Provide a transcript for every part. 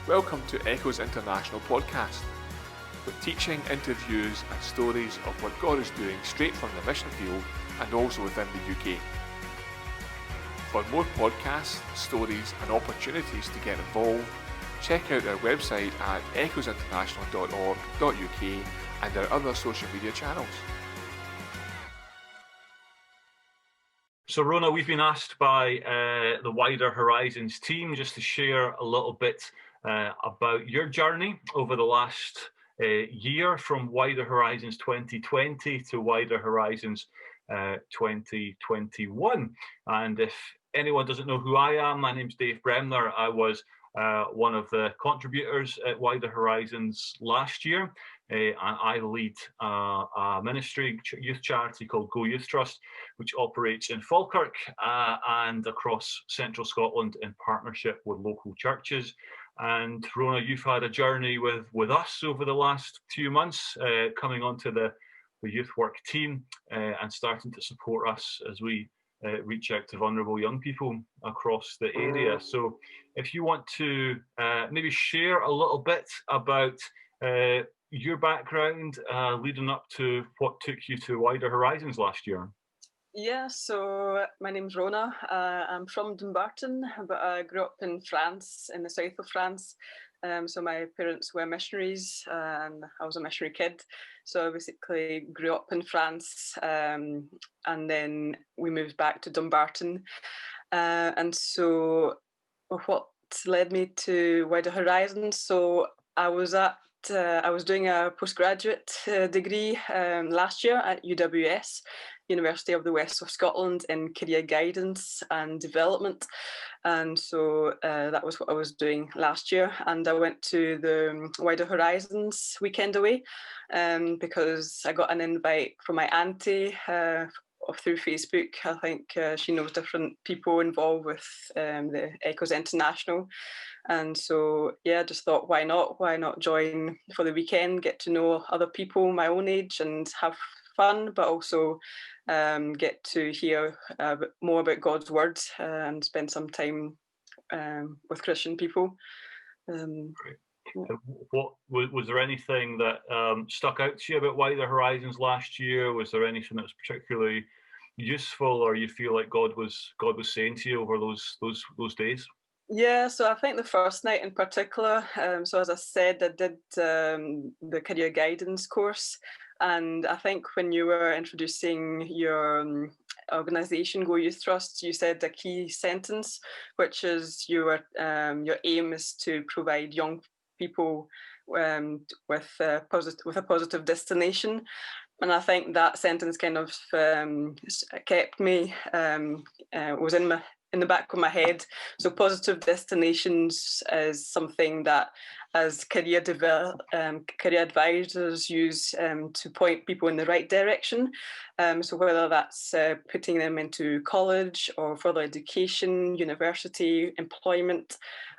Welcome to Echoes International podcast, with teaching, interviews and stories of what God is doing straight from the mission field and also within the UK. For more podcasts, stories and opportunities to get involved, check out our website at echoesinternational.org.uk and our other social media channels. So Rhona, we've been asked by the Wider Horizons team just to share a little bit about your journey over the last year, from Wider Horizons 2020 to Wider Horizons 2021. And if anyone doesn't know who I am, my name's Dave Bremner. I was one of the contributors at Wider Horizons last year. And I lead a ministry, youth charity called Go Youth Trust, which operates in Falkirk and across central Scotland in partnership with local churches. And Rhona, you've had a journey with us over the last few months, coming onto the youth work team and starting to support us as we reach out to vulnerable young people across the area. So if you want to maybe share a little bit about your background leading up to what took you to Wider Horizons last year. Yeah, so my name's Rhona. I'm from Dumbarton, but I grew up in France, in the south of France. So my parents were missionaries and I was a missionary kid. So I basically grew up in France and then we moved back to Dumbarton. And so what led me to Wider Horizons? So I was doing a postgraduate degree last year at UWS, University of the West of Scotland, in career guidance and development. And so that was what I was doing last year. And I went to the Wider Horizons weekend away because I got an invite from my auntie through Facebook. I think she knows different people involved with the Echoes International. And so, yeah, I just thought, why not join for the weekend, get to know other people my own age and have fun, but also get to hear a bit more about God's word and spend some time with Christian people. Great. What was there anything that stuck out to you about Wider Horizons last year? Was there anything that was particularly useful, or you feel like God was saying to you over those days? Yeah, so I think the first night in particular, so as I said, I did the career guidance course. And I think when you were introducing your organisation, Go Youth Trust, you said a key sentence, which is your aim is to provide young people with a positive destination. And I think that sentence kind of kept me, was in the back of my head. So positive destinations is something that as career advisors use to point people in the right direction. So whether that's putting them into college or further education, university, employment,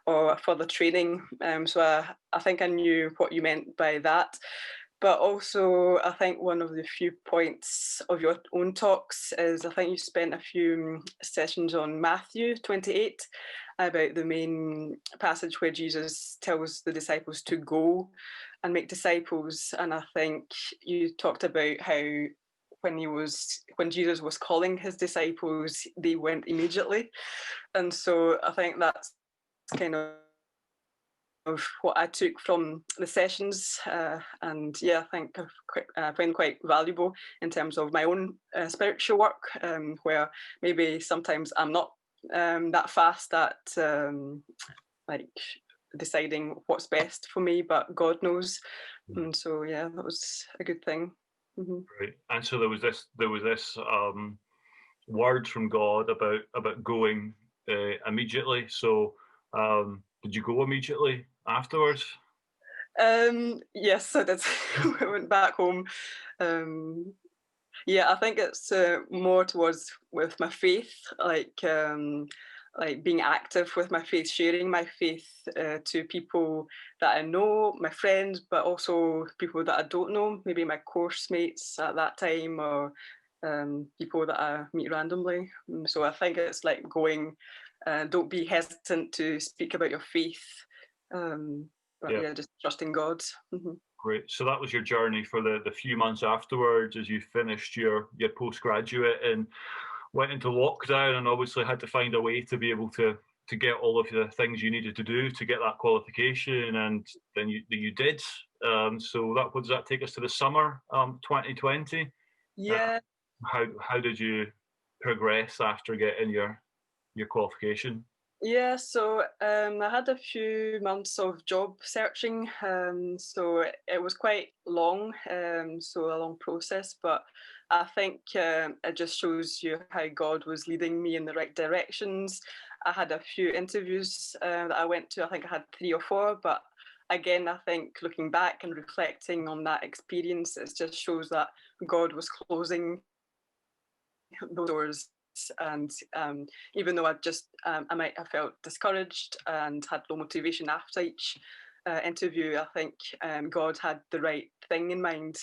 or further training. So I think I knew what you meant by that. But also, I think one of the few points of your own talks is I think you spent a few sessions on Matthew 28 about the main passage where Jesus tells the disciples to go and make disciples. And I think you talked about how when Jesus was calling his disciples, they went immediately. And so I think that's kind of what I took from the sessions, and yeah, I think I find quite valuable in terms of my own spiritual work, where maybe sometimes I'm not that fast at like deciding what's best for me, but God knows, and so yeah, that was a good thing. Mm-hmm. Right, and so there was this word from God about going immediately. So did you go immediately afterwards? Yes, I did. I went back home. Yeah, I think it's more towards with my faith, like being active with my faith, sharing my faith to people that I know, my friends, but also people that I don't know, maybe my course mates at that time, or people that I meet randomly. So I think it's like going, don't be hesitant to speak about your faith But yeah, just trusting God. Great. So that was your journey for the few months afterwards, as you finished your postgraduate and went into lockdown, and obviously had to find a way to be able to get all of the things you needed to do to get that qualification, and then you did. So that, what does that take us to the summer 2020? Yeah. How did you progress after getting your qualification? Yeah, so I had a few months of job searching, so it was quite long, so a long process, but I think it just shows you how God was leading me in the right directions. I had a few interviews that I went to. I think I had 3 or 4, but again, I think looking back and reflecting on that experience, it just shows that God was closing those doors. And even though I might have felt discouraged and had low motivation after each interview, I think God had the right thing in mind,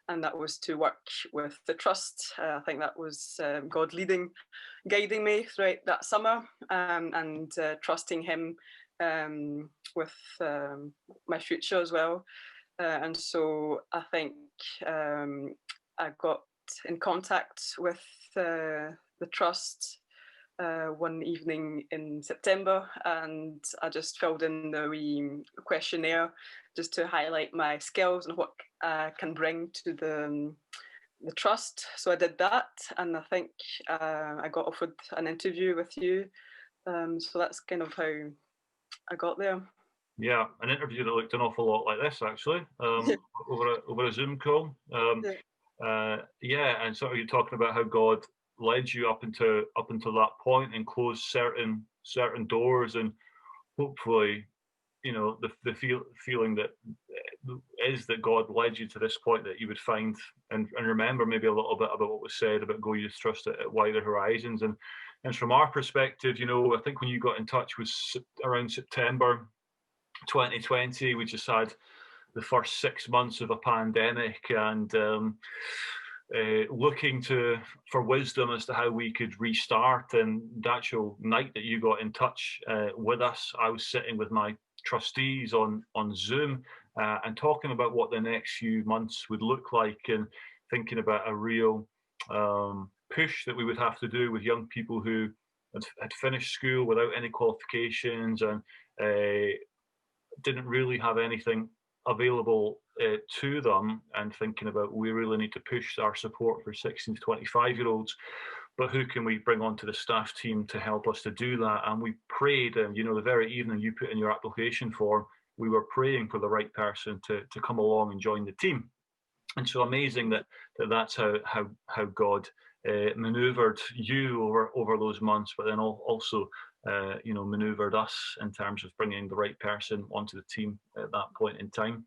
and that was to work with the trust. I think that was God guiding me throughout that summer, and trusting Him with my future as well. And so I think I got in contact with the trust one evening in September, and I just filled in the wee questionnaire just to highlight my skills and what I can bring to the trust. So I did that, and I think I got offered an interview with you. So that's kind of how I got there. Yeah, an interview that looked an awful lot like this, actually, over a Zoom call. Yeah, and sort of you're talking about how God led you up into that point and closed certain doors, and hopefully, you know, the feeling that is that God led you to this point, that you would find and remember maybe a little bit about what was said about Go Youth Trust at Wider Horizons. And from our perspective, you know, I think when you got in touch was around September 2020. We just had the first 6 months of a pandemic, and looking for wisdom as to how we could restart. And the actual night that you got in touch with us, I was sitting with my trustees on Zoom and talking about what the next few months would look like, and thinking about a real push that we would have to do with young people who had finished school without any qualifications, and didn't really have anything available to them, and thinking about, we really need to push our support for 16 to 25-year-olds, but who can we bring onto the staff team to help us to do that? And we prayed, and you know, the very evening you put in your application form, we were praying for the right person to come along and join the team. And so amazing that's how God maneuvered you over those months, but then also you know, maneuvered us in terms of bringing the right person onto the team at that point in time.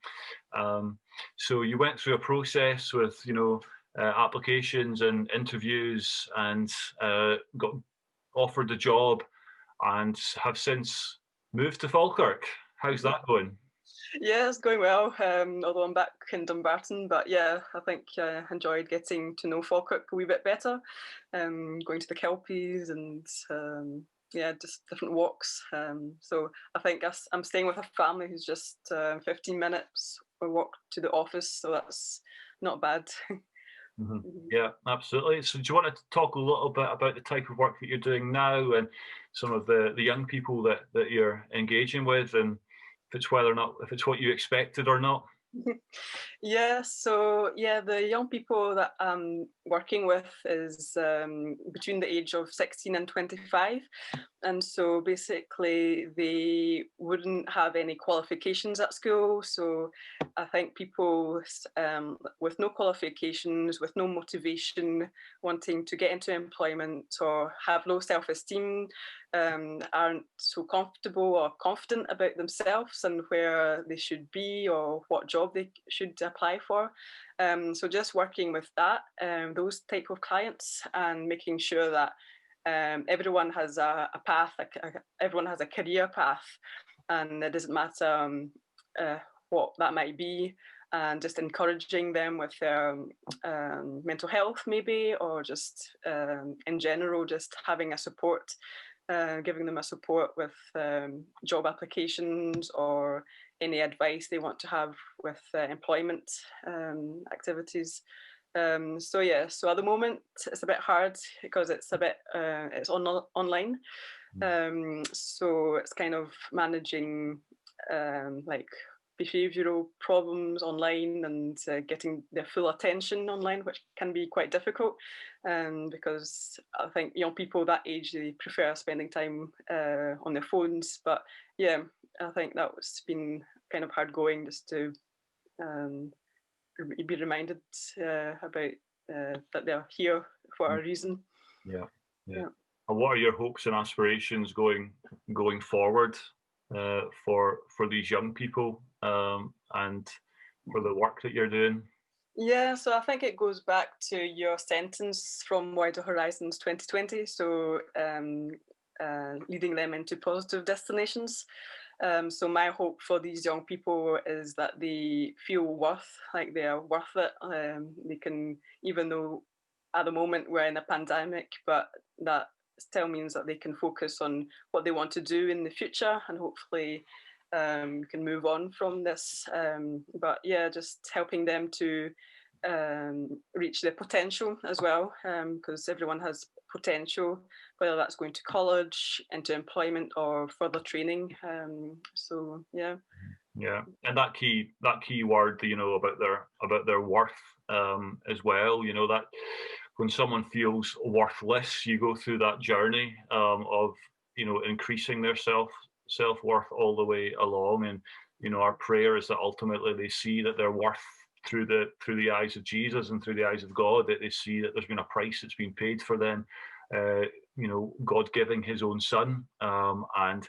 So you went through a process with, you know, applications and interviews, and got offered the job, and have since moved to Falkirk. How's that going? Yeah, it's going well, although I'm back in Dumbarton. But yeah, I think I enjoyed getting to know Falkirk a wee bit better, going to the Kelpies and yeah, just different walks. So I think I'm staying with a family who's just 15 minutes a walk to the office, so that's not bad. Mm-hmm. Yeah, absolutely. So do you want to talk a little bit about the type of work that you're doing now, and some of the young people that you're engaging with, and if it's what you expected or not? Yeah, so yeah, the young people that I'm working with is between the age of 16 and 25. And so basically they wouldn't have any qualifications at school. So I think people with no qualifications, with no motivation, wanting to get into employment or have low self-esteem, aren't so comfortable or confident about themselves and where they should be or what job they should apply for. So just working with that, those type of clients, and making sure that everyone has a path, everyone has a career path, and it doesn't matter what that might be, and just encouraging them with their mental health maybe, or just in general, just having a support giving them a support with job applications or any advice they want to have with employment activities. So at the moment it's a bit hard because it's it's online. So it's kind of managing like behavioral problems online and getting their full attention online, which can be quite difficult because I think young people that age, they prefer spending time on their phones. But yeah, I think that's been kind of hard going, just to be reminded about that they're here for a reason. Yeah. And what are your hopes and aspirations going forward for these young people and for the work that you're doing? Yeah, so I think it goes back to your sentence from Wider Horizons 2020. So leading them into positive destinations. So my hope for these young people is that they feel like they are worth it. They can, even though at the moment we're in a pandemic, but that still means that they can focus on what they want to do in the future, and hopefully can move on from this. But yeah, just helping them to reach their potential as well, because everyone has potential, whether that's going to college, into employment, or further training. So yeah. Yeah, and that key word, about their worth as well. That when someone feels worthless, you go through that journey of increasing their self-worth all the way along. And our prayer is that ultimately they see that their worth through the eyes of Jesus and through the eyes of God, that they see that there's been a price that's been paid for them. God giving His own Son, and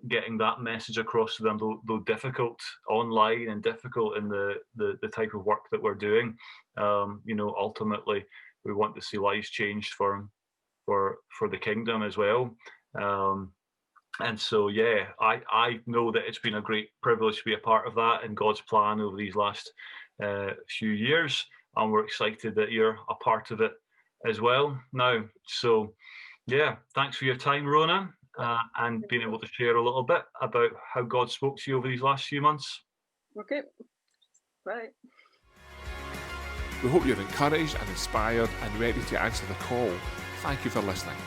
getting that message across to them, though difficult online and difficult in the type of work that we're doing. Ultimately, we want to see lives changed for the kingdom as well. And so, yeah, I know that it's been a great privilege to be a part of that in God's plan over these last few years, and we're excited that you're a part of it as well now. So, yeah, thanks for your time, Rhona. And being able to share a little bit about how God spoke to you over these last few months. Okay, right. We hope you're encouraged and inspired and ready to answer the call. Thank you for listening.